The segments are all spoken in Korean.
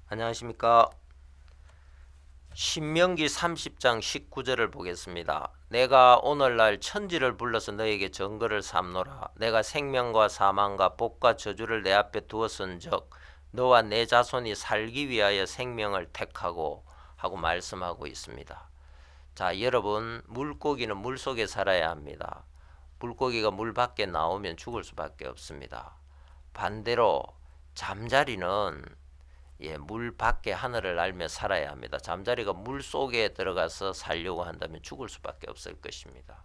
안녕하십니까. 신명기 30장 19절을 보겠습니다. 내가 오늘날 천지를 불러서 너에게 증거를 삼노라. 내가 생명과 사망과 복과 저주를 내 앞에 두었은즉 너와 내 자손이 살기 위하여 생명을 택하고 하고 말씀하고 있습니다. 자, 여러분, 물고기는 물속에 살아야 합니다. 물고기가 물 밖에 나오면 죽을 수밖에 없습니다. 반대로 잠자리는 물 밖에 하늘을 날며 살아야 합니다. 잠자리가 물 속에 들어가서 살려고 한다면 죽을 수밖에 없을 것입니다.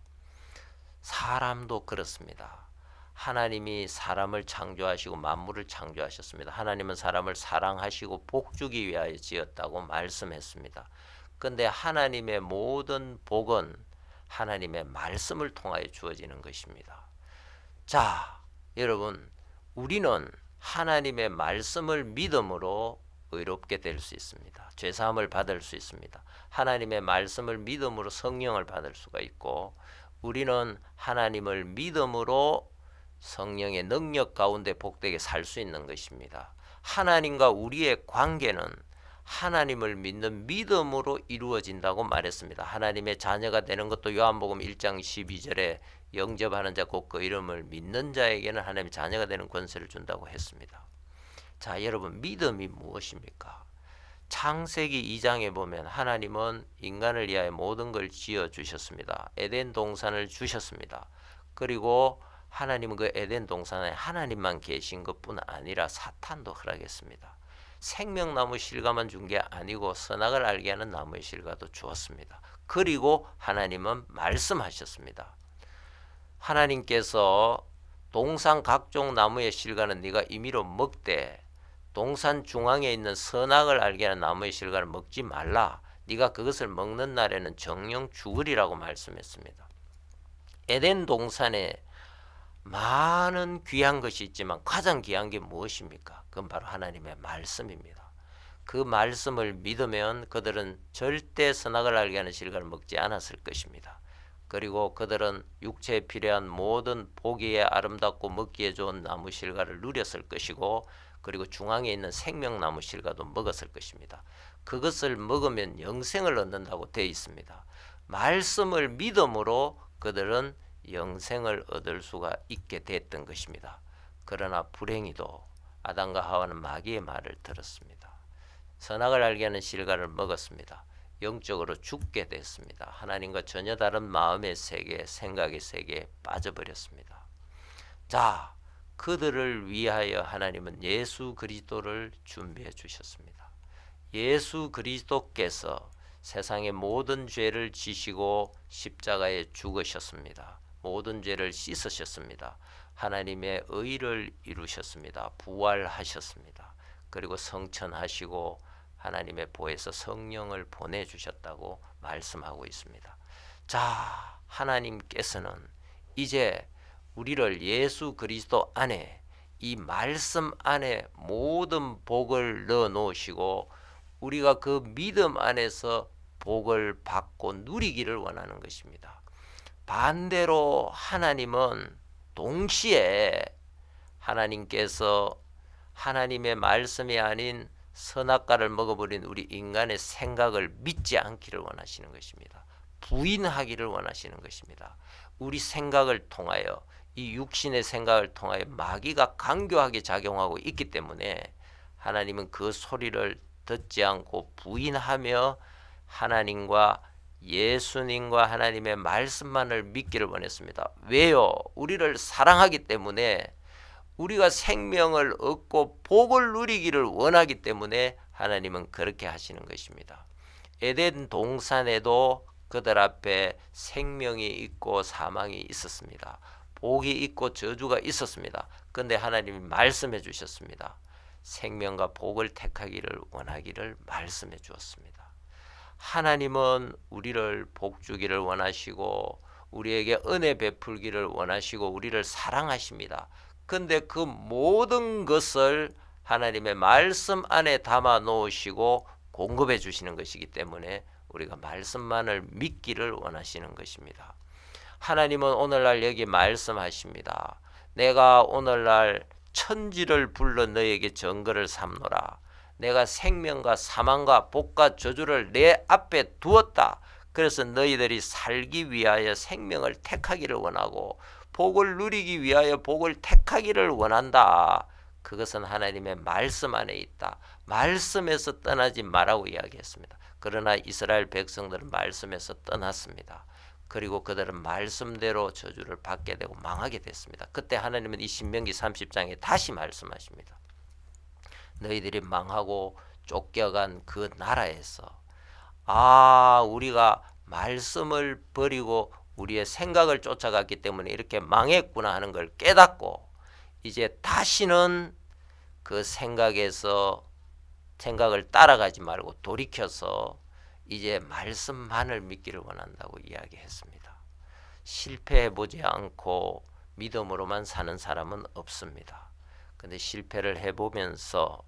사람도 그렇습니다. 하나님이 사람을 창조하시고 만물을 창조하셨습니다. 하나님은 사람을 사랑하시고 복주기 위하여 지었다고 말씀했습니다. 그런데 하나님의 모든 복은 하나님의 말씀을 통하여 주어지는 것입니다. 자, 여러분, 우리는 하나님의 말씀을 믿음으로 의롭게 될 수 있습니다. 죄사함을 받을 수 있습니다. 하나님의 말씀을 믿음으로 성령을 받을 수가 있고, 우리는 하나님을 믿음으로 성령의 능력 가운데 복되게 살 수 있는 것입니다. 하나님과 우리의 관계는 하나님을 믿는 믿음으로 이루어진다고 말했습니다. 하나님의 자녀가 되는 것도 요한복음 1장 12절에 영접하는 자 곧 그 이름을 믿는 자에게는 하나님의 자녀가 되는 권세를 준다고 했습니다. 자, 여러분, 믿음이 무엇입니까? 창세기 2장에 보면 하나님은 인간을 위하여 모든 걸 지어 주셨습니다. 에덴 동산을 주셨습니다. 그리고 하나님은 그 에덴 동산에 하나님만 계신 것뿐 아니라 사탄도 허락했습니다. 생명나무 실과만 준 게 아니고 선악을 알게 하는 나무의 실과도 주었습니다. 그리고 하나님은 말씀하셨습니다. 하나님께서 동산 각종 나무의 실과는 네가 임의로 먹되 동산 중앙에 있는 선악을 알게 하는 나무의 실과를 먹지 말라. 네가 그것을 먹는 날에는 정령 죽으리라고 말씀했습니다. 에덴 동산에 많은 귀한 것이 있지만 가장 귀한 게 무엇입니까? 그건 바로 하나님의 말씀입니다. 그 말씀을 믿으면 그들은 절대 선악을 알게 하는 실과를 먹지 않았을 것입니다. 그리고 그들은 육체에 필요한 모든 보기에 아름답고 먹기에 좋은 나무 실과를 누렸을 것이고, 그리고 중앙에 있는 생명나무 실과도 먹었을 것입니다. 그것을 먹으면 영생을 얻는다고 되어 있습니다. 말씀을 믿음으로 그들은 영생을 얻을 수가 있게 됐던 것입니다. 그러나 불행히도 아담과 하와는 마귀의 말을 들었습니다. 선악을 알게 하는 실과를 먹었습니다. 영적으로 죽게 됐습니다. 하나님과 전혀 다른 마음의 세계, 생각의 세계에 빠져버렸습니다. 자, 그들을 위하여 하나님은 예수 그리스도를 준비해 주셨습니다. 예수 그리스도께서 세상의 모든 죄를 지시고 십자가에 죽으셨습니다. 모든 죄를 씻으셨습니다. 하나님의 의를 이루셨습니다. 부활하셨습니다. 그리고 성천하시고 하나님의 보혜사 성령을 보내주셨다고 말씀하고 있습니다. 자, 하나님께서는 이제 우리를 예수 그리스도 안에, 이 말씀 안에 모든 복을 넣어 놓으시고 우리가 그 믿음 안에서 복을 받고 누리기를 원하는 것입니다. 반대로 하나님은 동시에 하나님께서 하나님의 말씀이 아닌 선악과를 먹어버린 우리 인간의 생각을 믿지 않기를 원하시는 것입니다. 부인하기를 원하시는 것입니다. 우리 생각을 통하여, 이 육신의 생각을 통하여 마귀가 강교하게 작용하고 있기 때문에 하나님은 그 소리를 듣지 않고 부인하며 하나님과 예수님과 하나님의 말씀만을 믿기를 원했습니다. 왜요? 우리를 사랑하기 때문에, 우리가 생명을 얻고 복을 누리기를 원하기 때문에 하나님은 그렇게 하시는 것입니다. 에덴 동산에도 그들 앞에 생명이 있고 사망이 있었습니다. 복이 있고 저주가 있었습니다. 그런데 하나님이 말씀해 주셨습니다. 생명과 복을 택하기를 원하기를 말씀해 주었습니다. 하나님은 우리를 복 주기를 원하시고 우리에게 은혜 베풀기를 원하시고 우리를 사랑하십니다. 그런데 그 모든 것을 하나님의 말씀 안에 담아 놓으시고 공급해 주시는 것이기 때문에 우리가 말씀만을 믿기를 원하시는 것입니다. 하나님은 오늘날 여기 말씀하십니다. 내가 오늘날 천지를 불러 너에게 증거를 삼노라. 내가 생명과 사망과 복과 저주를 내 앞에 두었다. 그래서 너희들이 살기 위하여 생명을 택하기를 원하고 복을 누리기 위하여 복을 택하기를 원한다. 그것은 하나님의 말씀 안에 있다. 말씀에서 떠나지 말라고 이야기했습니다. 그러나 이스라엘 백성들은 말씀에서 떠났습니다. 그리고 그들은 말씀대로 저주를 받게 되고 망하게 됐습니다. 그때 하나님은 이 신명기 30장에 다시 말씀하십니다. 너희들이 망하고 쫓겨간 그 나라에서 우리가 말씀을 버리고 우리의 생각을 쫓아갔기 때문에 이렇게 망했구나 하는 걸 깨닫고 이제 다시는 그 생각을 따라가지 말고 돌이켜서 이제 말씀만을 믿기를 원한다고 이야기했습니다. 실패해보지 않고 믿음으로만 사는 사람은 없습니다. 근데 실패를 해보면서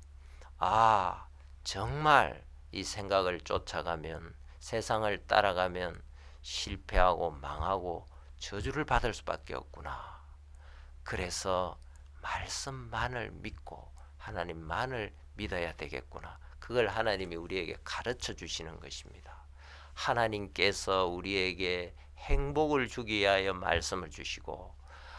정말 이 생각을 쫓아가면 세상을 따라가면 실패하고 망하고 저주를 받을 수밖에 없구나. 그래서 말씀만을 믿고 하나님만을 믿어야 되겠구나. 그걸 하나님이 우리에게 가르쳐 주시는 것입니다. 하나님께서 우리에게 행복을 주기 위하여 말씀을 주시고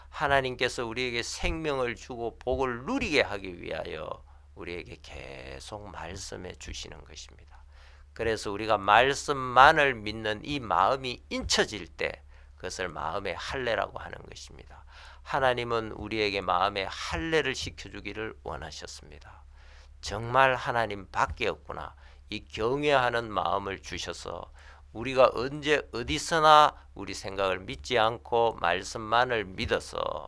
하나님께서 우리에게 생명을 주고 복을 누리게 하기 위하여 우리에게 계속 말씀해 주시는 것입니다. 그래서 우리가 말씀만을 믿는 이 마음이 인쳐질 때 그것을 마음의 할례라고 하는 것입니다. 하나님은 우리에게 마음의 할례를 시켜주기를 원하셨습니다. 정말 하나님 밖에 없구나. 이 경외하는 마음을 주셔서 우리가 언제 어디서나 우리 생각을 믿지 않고 말씀만을 믿어서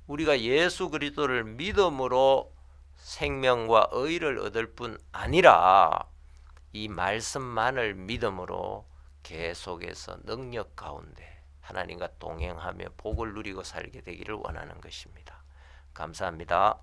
우리가 예수 그리스도를 믿음으로 생명과 의를 얻을 뿐 아니라 이 말씀만을 믿음으로 계속해서 능력 가운데 하나님과 동행하며 복을 누리고 살게 되기를 원하는 것입니다. 감사합니다.